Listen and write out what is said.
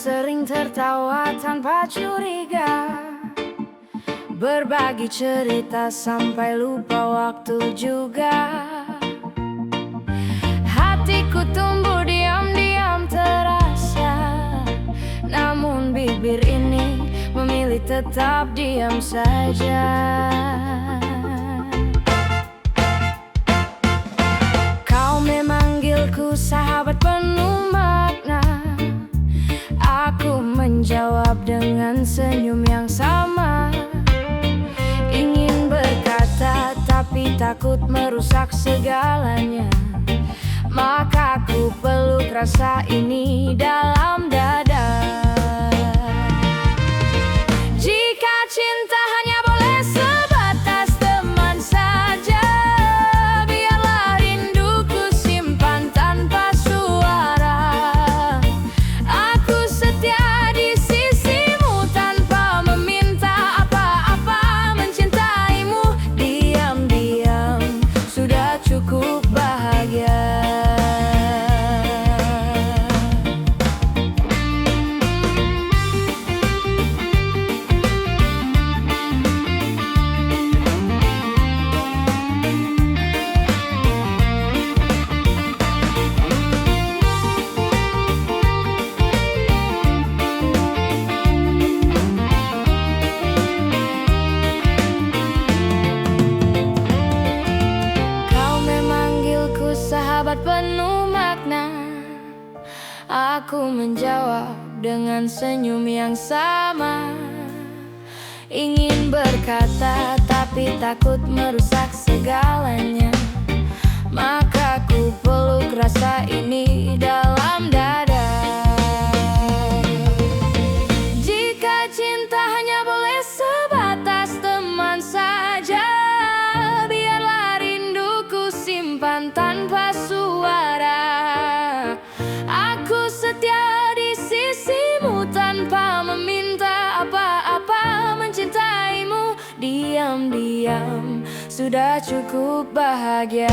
sering tertawa tanpa curiga, berbagi cerita sampai lupa waktu juga. Hatiku tumbuh diam-diam terasa, namun bibir ini memilih tetap diam saja. Kau memanggilku sahabat penuh makna, aku menjawab dengan senyum yang sama. Ingin berkata tapi takut merusak segalanya, maka ku peluk rasa ini dalam dada. Jika cinta hanya boleh sebatas teman saja, biarlah rinduku simpan tanpa suara. Aku setia di sisimu tanpa meminta apa-apa, mencintaimu diam-diam sudah cukup bahagia. Sahabat penuh makna, aku menjawab dengan senyum yang sama. Ingin berkata tapi takut merusak segalanya, maka ku peluk rasa ini dalam dada. Jika cinta hanya boleh sebatas teman saja, biarlah rinduku simpan tanpa suara. Aku setia di sisimu tanpa meminta apa-apa, mencintaimu diam-diam sudah cukup bahagia.